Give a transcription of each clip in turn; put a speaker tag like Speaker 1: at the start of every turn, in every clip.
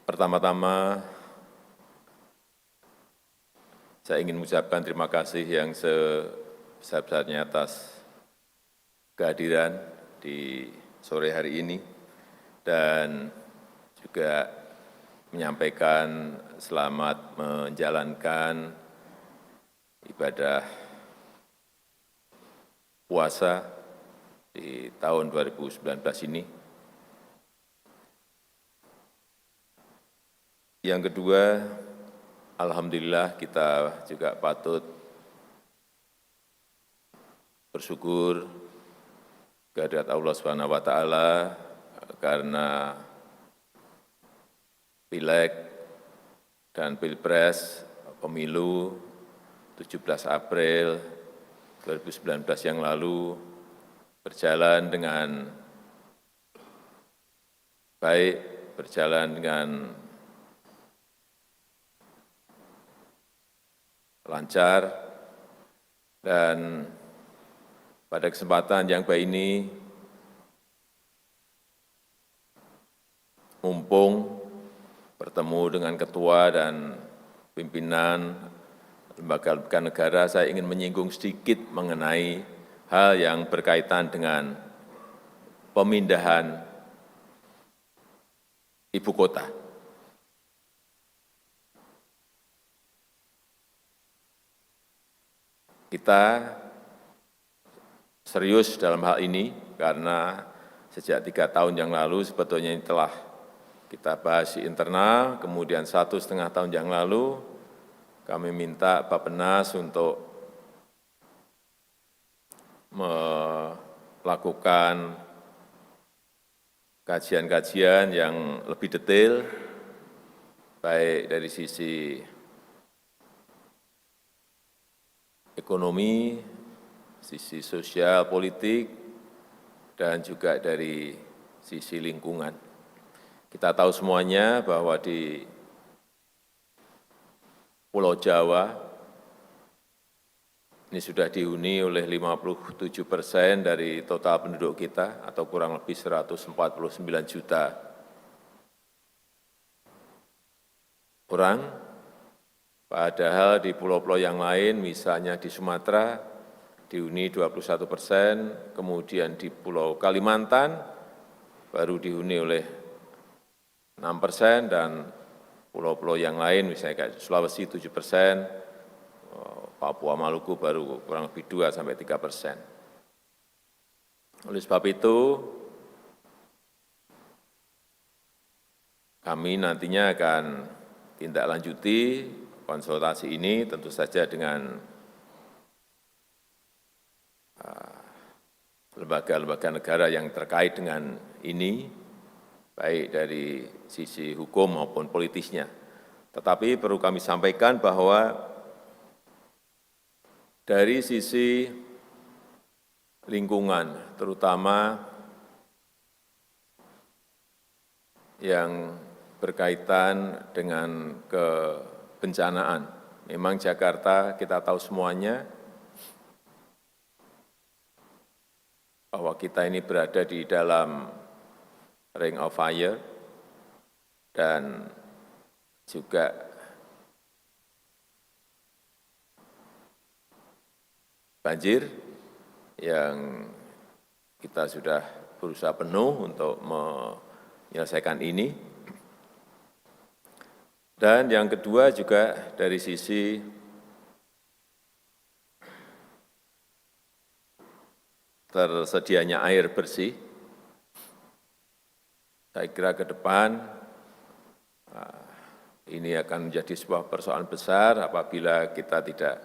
Speaker 1: Pertama-tama, saya ingin mengucapkan terima kasih yang sebesar-besarnya atas kehadiran di sore hari ini dan juga menyampaikan selamat menjalankan ibadah puasa di tahun 2019 ini. Yang kedua, alhamdulillah kita juga patut bersyukur kehadirat Allah Subhanahu wa taala karena Pileg dan Pilpres pemilu 17 April 2019 yang lalu berjalan dengan baik, berjalan dengan lancar, dan pada kesempatan yang baik ini, mumpung bertemu dengan ketua dan pimpinan lembaga-lembaga negara, saya ingin menyinggung sedikit mengenai hal yang berkaitan dengan pemindahan ibu kota. Kita serius dalam hal ini karena sejak 3 tahun yang lalu sebetulnya ini telah kita bahas di internal, kemudian 1,5 tahun yang lalu kami minta Bappenas untuk melakukan kajian-kajian yang lebih detail, baik dari sisi ekonomi, sisi sosial, politik, dan juga dari sisi lingkungan. Kita tahu semuanya bahwa di Pulau Jawa ini sudah dihuni oleh 57% dari total penduduk kita atau kurang lebih 149 juta orang. Padahal di pulau-pulau yang lain, misalnya di Sumatera, dihuni 21%, kemudian di Pulau Kalimantan baru dihuni oleh 6%, dan pulau-pulau yang lain, misalnya kayak Sulawesi 7%, Papua Maluku baru kurang lebih 2-3%. Oleh sebab itu, kami nantinya akan tindak lanjuti konsultasi ini tentu saja dengan lembaga-lembaga negara yang terkait dengan ini, baik dari sisi hukum maupun politisnya. Tetapi perlu kami sampaikan bahwa dari sisi lingkungan, terutama yang berkaitan dengan kebencanaan. Memang Jakarta kita tahu semuanya bahwa kita ini berada di dalam ring of fire dan juga banjir yang kita sudah berusaha penuh untuk menyelesaikan ini. Dan yang kedua juga dari sisi tersedianya air bersih, saya kira ke depan ini akan menjadi sebuah persoalan besar apabila kita tidak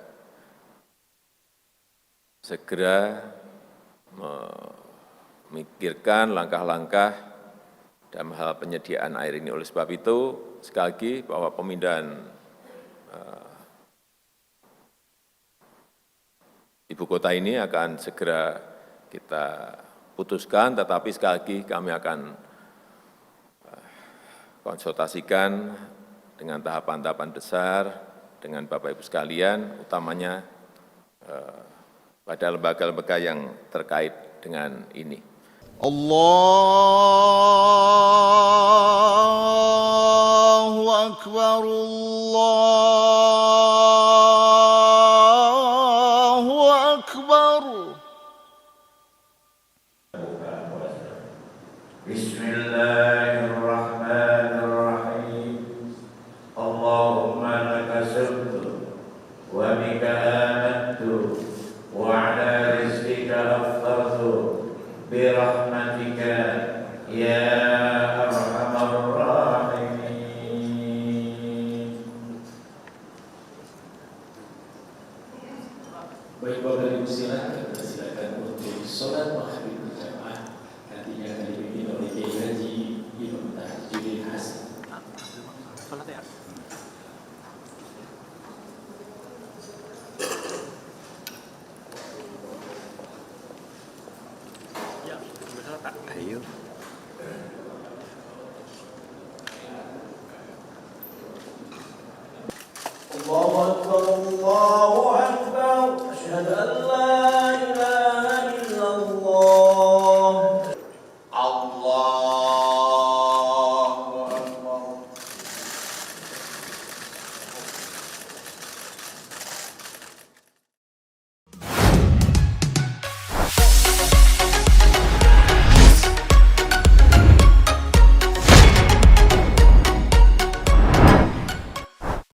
Speaker 1: segera memikirkan langkah-langkah dalam hal penyediaan air ini. Oleh sebab itu, sekali lagi bahwa pemindahan ibu kota ini akan segera kita putuskan, tetapi sekali lagi kami akan konsultasikan dengan tahapan-tahapan besar dengan Bapak Ibu sekalian, utamanya pada lembaga-lembaga yang terkait dengan ini.
Speaker 2: Allah Bismillahirrahmanirrahim. Allahumma laka sirtu wa bika amantu wa ala rizqika aftartu birahmatika ya arhamar rahimin.
Speaker 3: Baik, Bapak Ibu silakan untuk sholat maghrib berjamaah nantinya akan dipimpin oleh Kiai Haji Imam Tahjudin Hasan.
Speaker 4: Sholat ya. Ya, sholat tak. Ayo.
Speaker 2: Allahu